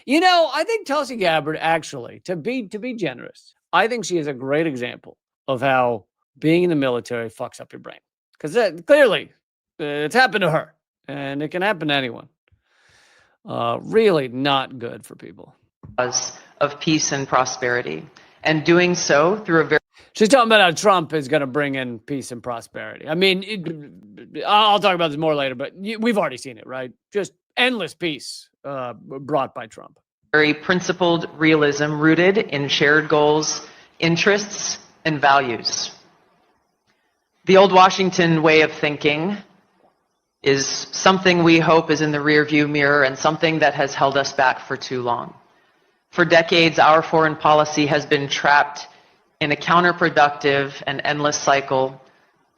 I think Tulsi Gabbard, actually, to be generous, I think she is a great example of how being in the military fucks up your brain. Because clearly, it's happened to her, and it can happen to anyone. Really not good for people. Of peace and prosperity, and doing so through a very... She's talking about how Trump is going to bring in peace and prosperity. I mean, I'll talk about this more later, but we've already seen it, right? Just endless peace brought by Trump. Very principled realism rooted in shared goals, interests, and values. The old Washington way of thinking is something we hope is in the rearview mirror and something that has held us back for too long. For decades, our foreign policy has been trapped in a counterproductive and endless cycle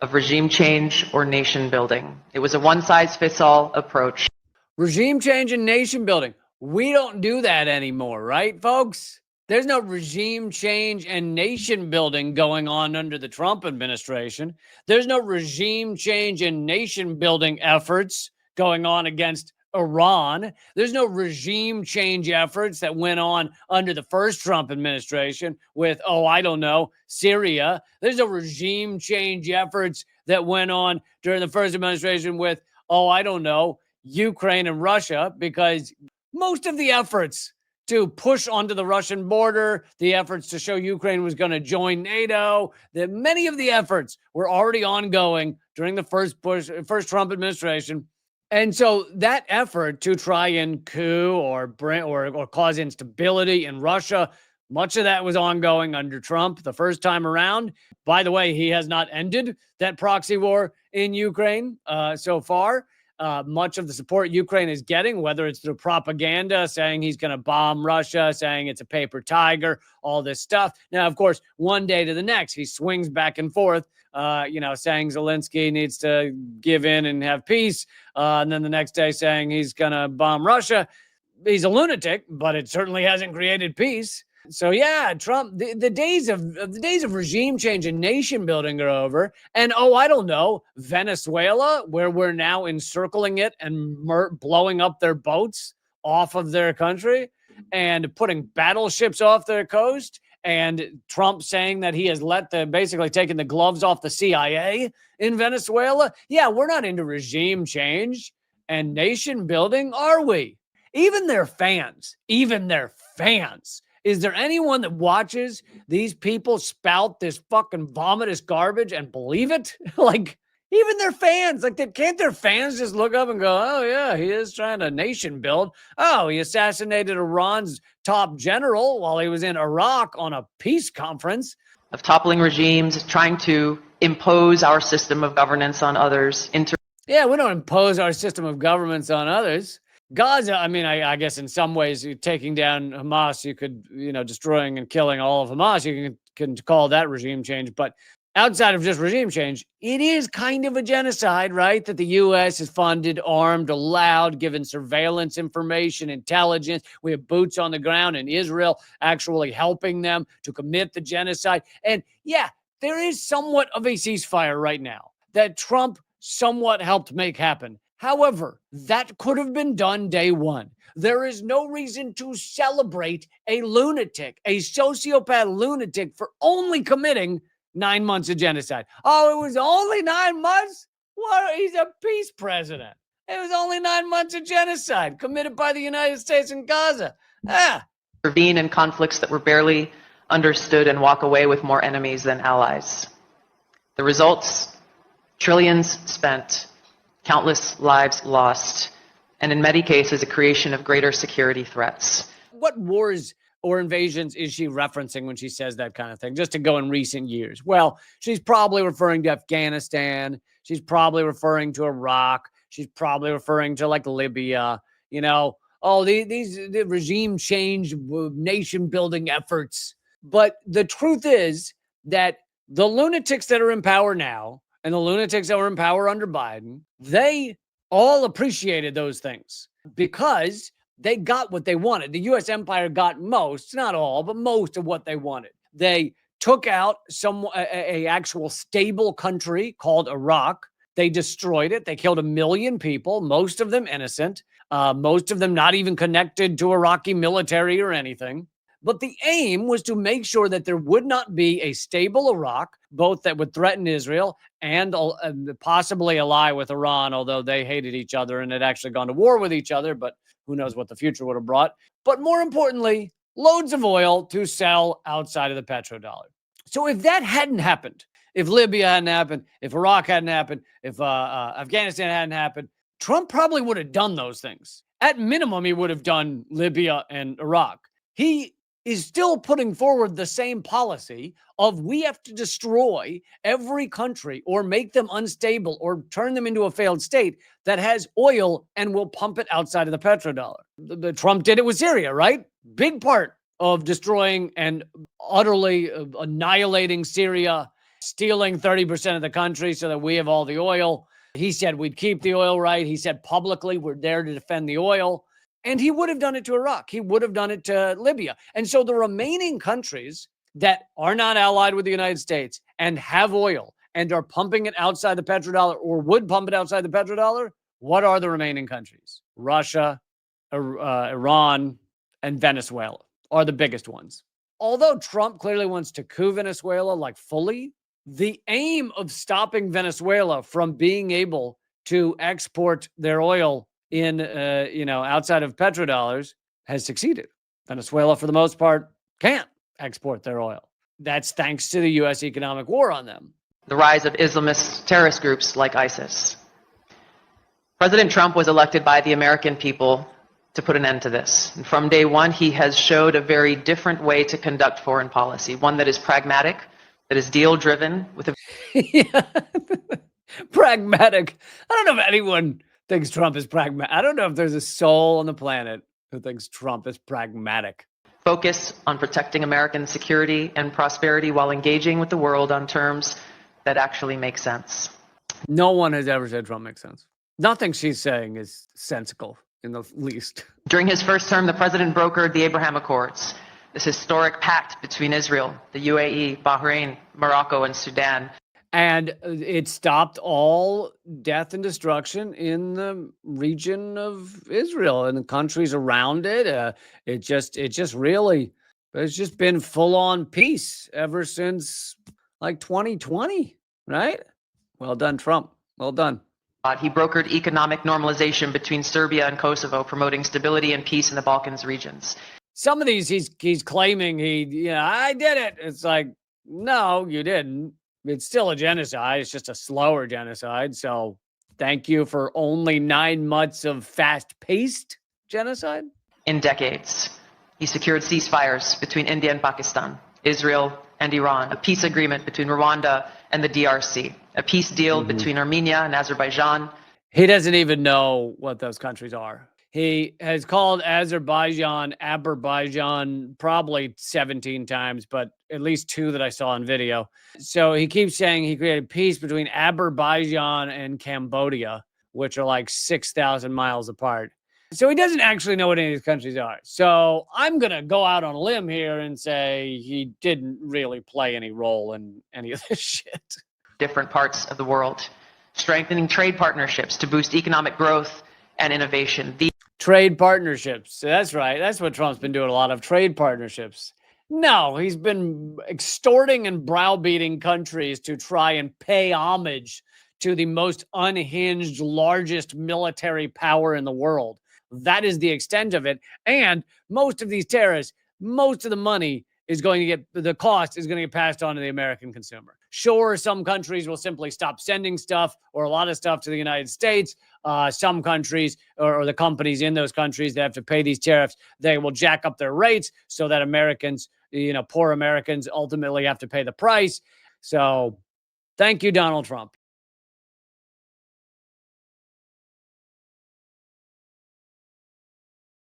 of regime change or nation building. It was a one-size-fits-all approach. Regime change and nation building. We don't do that anymore, right, folks? There's no regime change and nation building going on under the Trump administration. There's no regime change and nation building efforts going on against Iran. There's no regime change efforts that went on under the first Trump administration with, Syria. There's no regime change efforts that went on during the first administration with, Ukraine and Russia, because most of the efforts to push onto the Russian border, the efforts to show Ukraine was going to join NATO, that many of the efforts were already ongoing during the first Trump administration. And so that effort to try and coup or cause instability in Russia, much of that was ongoing under Trump the first time around. By the way, he has not ended that proxy war in Ukraine so far. Much of the support Ukraine is getting, whether it's through propaganda, saying he's going to bomb Russia, saying it's a paper tiger, all this stuff. Now, of course, one day to the next, he swings back and forth, saying Zelensky needs to give in and have peace. And then the next day saying he's going to bomb Russia. He's a lunatic, but it certainly hasn't created peace. So yeah, Trump, the days of regime change and nation building are over. And Venezuela, where we're now encircling it and blowing up their boats off of their country and putting battleships off their coast. And Trump saying that he has basically taken the gloves off the CIA in Venezuela. Yeah, we're not into regime change and nation building, are we? Even their fans. Is there anyone that watches these people spout this fucking vomitous garbage and believe it? Even their fans, can't their fans just look up and go, oh yeah, he is trying to nation build. Oh, he assassinated Iran's top general while he was in Iraq on a peace conference. Of toppling regimes, trying to impose our system of governance on others. We don't impose our system of governance on others. Gaza, I guess in some ways, you're taking down Hamas, you could, destroying and killing all of Hamas, you can call that regime change. But outside of just regime change, it is kind of a genocide, right? That the U.S. is funded, armed, allowed, given surveillance information, intelligence. We have boots on the ground in Israel actually helping them to commit the genocide. And yeah, there is somewhat of a ceasefire right now that Trump somewhat helped make happen. However, that could have been done day one. There is no reason to celebrate a lunatic, a sociopath lunatic, for only committing 9 months of genocide. Oh, it was only 9 months? What? He's a peace president. It was only 9 months of genocide committed by the United States in Gaza. Intervene in conflicts that were barely understood and walk away with more enemies than allies. The results, trillions spent, countless lives lost, and in many cases, a creation of greater security threats. What wars or invasions is she referencing when she says that kind of thing, just to go in recent years? Well, she's probably referring to Afghanistan. She's probably referring to Iraq. She's probably referring to Libya, these regime change, nation building efforts. But the truth is that the lunatics that are in power now and the lunatics that were in power under Biden, they all appreciated those things because they got what they wanted. The U.S. empire got most, not all, but most of what they wanted. They took out a actual stable country called Iraq. They destroyed it. They killed 1 million people, most of them innocent. most of them not even connected to Iraqi military or anything. But the aim was to make sure that there would not be a stable Iraq, both that would threaten Israel and possibly ally with Iran, although they hated each other and had actually gone to war with each other, but who knows what the future would have brought. But more importantly, loads of oil to sell outside of the petrodollar. So if that hadn't happened, if Libya hadn't happened, if Iraq hadn't happened, if Afghanistan hadn't happened, Trump probably would have done those things. At minimum, he would have done Libya and Iraq. He is still putting forward the same policy of we have to destroy every country or make them unstable or turn them into a failed state that has oil and will pump it outside of the petrodollar. The Trump did it with Syria, right? Big part of destroying and utterly annihilating Syria, stealing 30% of the country so that we have all the oil. He said we'd keep the oil, right? He said publicly we're there to defend the oil. And he would have done it to Iraq. He would have done it to Libya. And so the remaining countries that are not allied with the United States and have oil and are pumping it outside the petrodollar or would pump it outside the petrodollar, what are the remaining countries? Russia, Iran, and Venezuela are the biggest ones. Although Trump clearly wants to coup Venezuela like fully, the aim of stopping Venezuela from being able to export their oil in, outside of petrodollars has succeeded. Venezuela, for the most part, can't export their oil. That's thanks to the U.S. economic war on them. The rise of Islamist terrorist groups like ISIS. President Trump was elected by the American people to put an end to this. And from day one, he has showed a very different way to conduct foreign policy, one that is pragmatic, that is deal-driven with a... Yeah. Pragmatic. I don't know if anyone thinks Trump is pragmatic. I don't know if there's a soul on the planet who thinks Trump is pragmatic. Focus on protecting American security and prosperity while engaging with the world on terms that actually make sense. No one has ever said Trump makes sense. Nothing she's saying is sensical in the least. During his first term, the president brokered the Abraham Accords, this historic pact between Israel, the UAE, Bahrain, Morocco, and Sudan. And it stopped all death and destruction in the region of Israel and the countries around it. It's just been full on peace ever since like 2020, right? Well done, Trump. Well done. He brokered economic normalization between Serbia and Kosovo, promoting stability and peace in the Balkans regions. Some of these he's claiming I did it. It's like, no, you didn't. It's still a genocide. It's just a slower genocide. So thank you for only 9 months of fast-paced genocide. In decades, he secured ceasefires between India and Pakistan, Israel and Iran, a peace agreement between Rwanda and the DRC, a peace deal between Armenia and Azerbaijan. He doesn't even know what those countries are. He has called Azerbaijan probably 17 times, but at least 2 that I saw on video. So he keeps saying he created peace between Azerbaijan and Cambodia, which are like 6,000 miles apart. So he doesn't actually know what any of these countries are. So I'm going to go out on a limb here and say he didn't really play any role in any of this shit. Different parts of the world, strengthening trade partnerships to boost economic growth and innovation. Trade partnerships. That's right. That's what Trump's been doing, a lot of trade partnerships. No, he's been extorting and browbeating countries to try and pay homage to the most unhinged, largest military power in the world. That is the extent of it. And most of these terrorists, most of the money is going to get, the cost is going to get passed on to the American consumer. Sure, some countries will simply stop sending stuff or a lot of stuff to the United States. Some countries or the companies in those countries that have to pay these tariffs, they will jack up their rates so that Americans, poor Americans ultimately have to pay the price. So thank you, Donald Trump.